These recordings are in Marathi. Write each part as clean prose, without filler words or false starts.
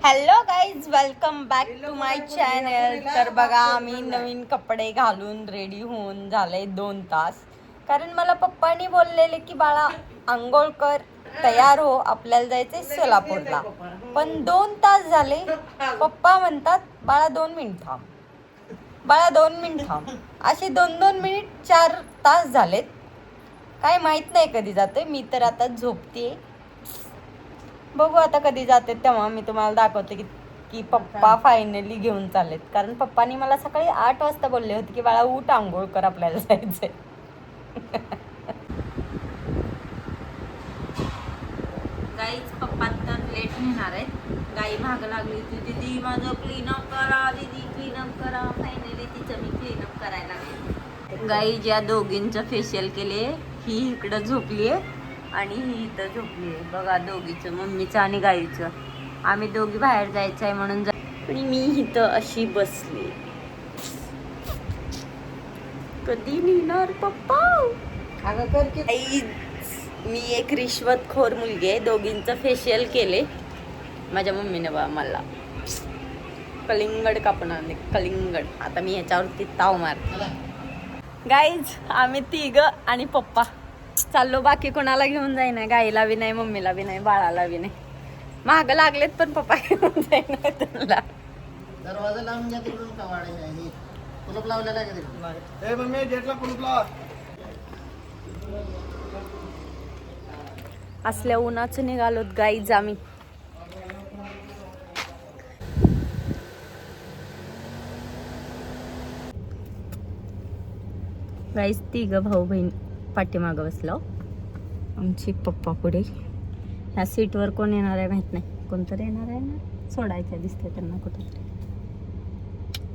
Hello guys, welcome back to my channel. तर बघा, आम्ही नवीन कपडे घालून रेडी होऊन झाले 2 तास. कारण मला पप्पानी बोललेले की बाळा आंघोळ कर, तयार हो, आपल्याला जायचंय सोलापूरला. पण 2 तास झाले. पप्पा म्हणतात बाळा 2 मिनिट थांब, बाळा 2 मिनिट थांब. असे 2-2 मिनिट 4 तास झालेत. काय माहित नाही कधी जाते. मी तर आता झोपते. बघू आता कधी जाते तेव्हा मी तुम्हाला दाखवते की पप्पा फायनली घेऊन चाललेत. कारण पप्पानी मला सकाळी 8 वाजता बोलले होते की बाळा उठ, आंघोळ कर, आपल्याला जायचंय. गाईच पप्पा तर लेट नेणार आहेत. गाई मागं लागली होती, दीदी माझं क्लीनअप करा, दीदी क्लीनअप करा. फायनली तिचं मी क्लीनअप करायला लागले. गाई ज्या दोघींचं फेशियल केले, ही इकडं झोपली आहे आणि ही इथं झोपली आहे. बघा दोघीचं, मम्मीचं आणि गाईचं. आम्ही दोघी बाहेर जायचं आहे म्हणून आणि मी इथं अशी बसली. कधी नेणार पप्पा? मी एक रिश्वतखोर मुलगी आहे. दोघींचं फेशियल केले माझ्या मम्मीने बा मला. कलिंगड कापून आणले, कलिंगड. आता मी ह्याच्यावरती ताव मारते. गाईज, आम्ही 3 आणि पप्पा चाललो. बाकी कोणाला घेऊन जाईना, गाईला बी नाही, मम्मीला बी नाही, बाळाला बी नाही. माग लागलेत पण पप्पा घेऊन जाईना त्यांना. दरवाजा लावून घ्या तिकडून, कवाडे कुलूप लावलेला आहे का? ए मम्मी, गेटला कुलूप लाव. असल्या उन्हाचं निघालोत गाईज आम्ही. गाईज 3 भाऊ बहीण पाठीमागं बसलो. आमची पप्पा पुढे. ह्या सीटवर कोण येणार आहे माहित नाही. कोणतरी येणार आहे ना, सोडायचं दिसते त्यांना कुठेतरी.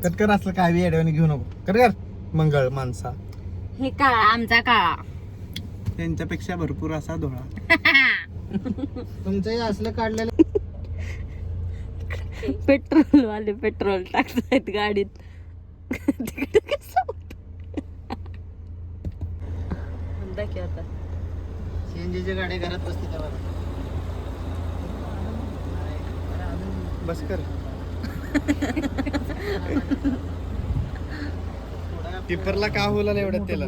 कटकर असलं काय बी अडवणी घेऊ नको. कर मंगळ माणसा. हे काळा, आमचा काळा. त्यांच्यापेक्षा भरपूर असा धोळा. तुमचंही असलं काढलेलं. पेट्रोल वाले पेट्रोल टाकतायत गाडीत. तिकडे कसं दाखव आता. सीएनजीची गाडी घरात बसते तेव्हा बस कर. टिप्परला का होला एवढं तेला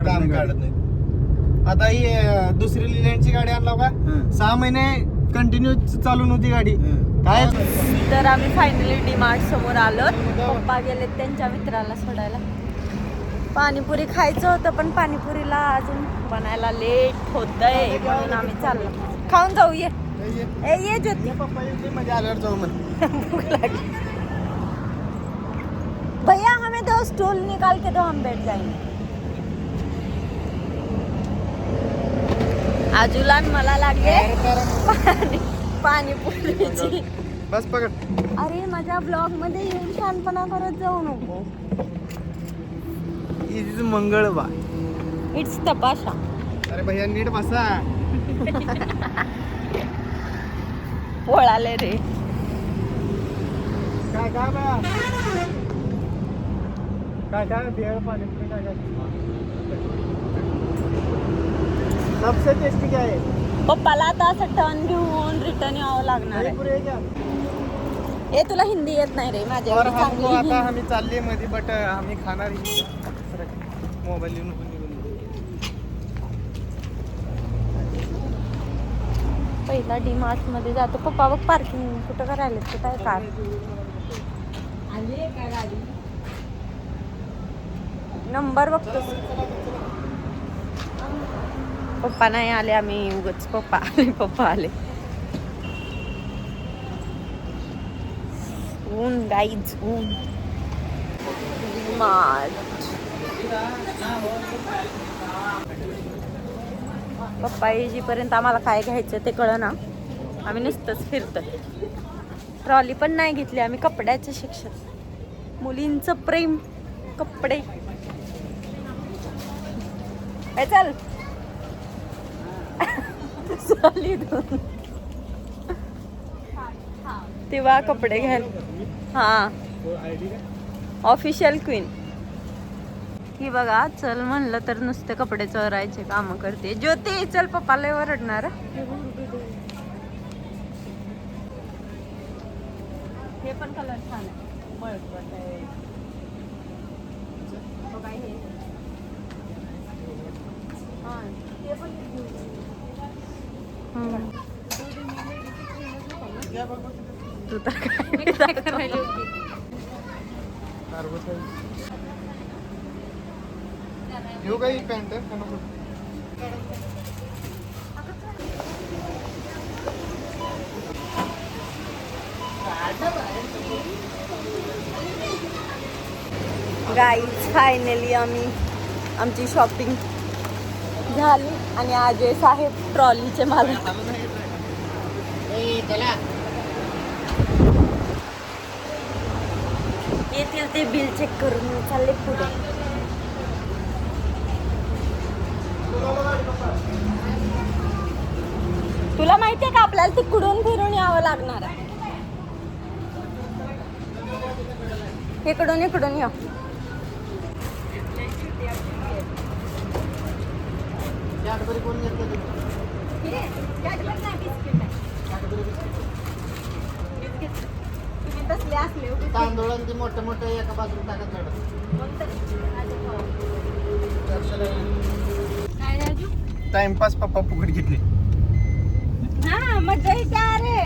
काम काढत नाही. आता ही दुसरी लिनॅन्डची गाडी आणला का, 6 महिने कंटिन्यू चालून होती गाडी. काय तर आम्ही फायनली डीमार्ट समोर आलो. पप्पा गेले त्यांच्या मित्राला सोडायला. पाणीपुरी खायचं होतं पण पाणीपुरीला अजून बनायला लेट होतंय म्हणून आम्ही चाललो. खाऊन जाऊ. ये ज्योती. पप्पा येते म्हणजे आल्यावर जाऊ म्हण. भूक लागली. भैया हमें 2 स्टूल निकाल के दो, हम बैठ जाएंगे. आजूला मला लागले पाणीपुरीची. बस पकड. अरे माझ्या ब्लॉग मध्ये येऊन शानपणा करत जाऊ नको. इज मंगळवार. इट्स तपाशा. अरे भैया नीट बसा. पोळाले रे. काय भेळ पाणीपुरी काय सबसे टेस्टी काय आहे? पप्पाला आता असं टर्न घेऊन रिटर्न यावं लागणार आहे. पुरी आहे क्या? हे तुला हिंदी येत नाही रे माझ्या. और हमको आता आम्ही चालले मध्ये बट आम्ही खाणार मोबाईल येऊन पहिला डीमार्ट मध्ये जातो. पप्पा बघ पार्किंग कुठं करायला ते काय कार नंबर बघतोस. पप्पा नाही आले, आम्ही उगाच पप्पा आले. ऊन गाईज, ऊन. पप्पा येईपर्यंत आम्हाला काय घ्यायचं ते कळना. आम्ही नुसतंच फिरतोय. ट्रॉली पण नाही घेतली आम्ही. कपड्याचं शिक्षण, मुलींचं प्रेम, कपडे. चल तेव्हा कपडे घ्यायला. हा, ऑफिशियल क्वीन ही बघा. चल म्हणलं तर नुसते कपडे चोरायचे काम करते. ज्योती चल, पप्पाला ओरडणार. हे पण कलर छान आहे मळकट आहे बघा हे हा ते पण तू तर काय करायला होती येऊ काही पॅन्ट गाईज फायनली आमची शॉपिंग झाली आणि अजय साहेब ट्रॉलीचे मालक येतील ते बिल चेक करून चालले पुढे तुला माहितीये का आपल्याला तिकडून फिरून यावं लागणार आहे इकडून या कोण घेतलं तांदूळ मोठे मोठे एका बाजूला टाकत टाइमपास पप्पा फुकट घेतली हा मजा येते अरे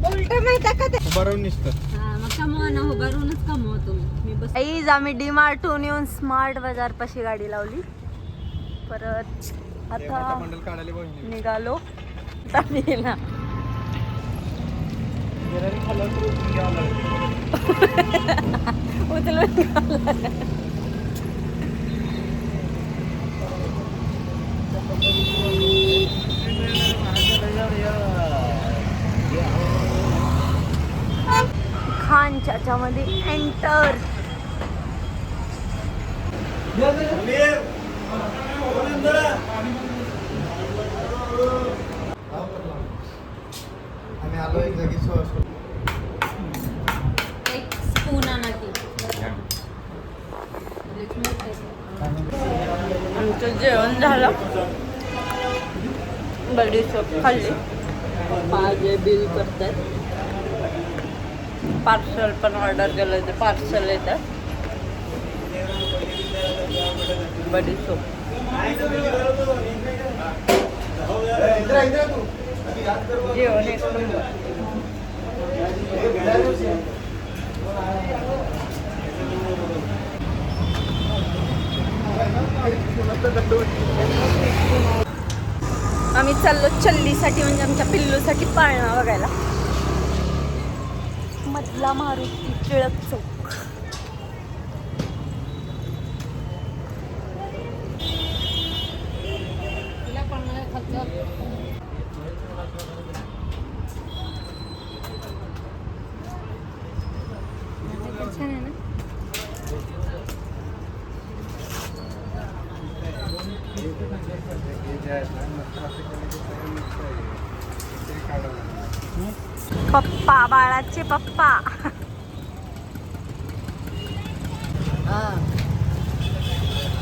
उलट माहिती का ते उभारून निसतं मग कमवा ना उभारूनच कमवतो मी बस आम्ही डी मार्टहून येऊन स्मार्ट बाजार पाशी गाडी लावली परत आता मंडल काढायला बघ निघालो ना उचलून खान चाच्यामध्ये एंटर आणि आलो एक जागी एक स्पून आणा ती आमचं जेवण झालं बडीशेप खाल्ली पप्पा जे बिल करतात पार्सल पण ऑर्डर केलं ते पार्सल येतं बडीशेप जेवण एक आम्ही चाललो चल्लीसाठी म्हणजे आमच्या पिल्लूसाठी पाळणा बघायला मधला मारुती टिळक चौक छान आहे ना पप्पा बाळाचे पप्पा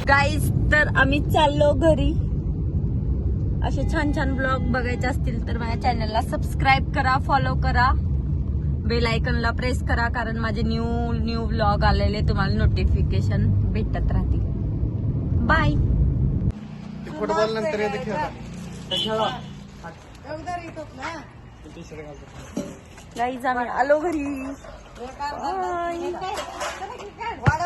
गाईज तर आम्ही चाललो घरी असे छान छान ब्लॉग बघायचे असतील तर माझ्या चॅनलला सबस्क्राईब करा फॉलो करा बेल आयकॉनला प्रेस करा कारण माझे न्यू ब्लॉग आलेले तुम्हाला नोटिफिकेशन भेटत राहतील बाय फुटबॉल नंतर येते खेळा गाईज आम्ही आलो घरी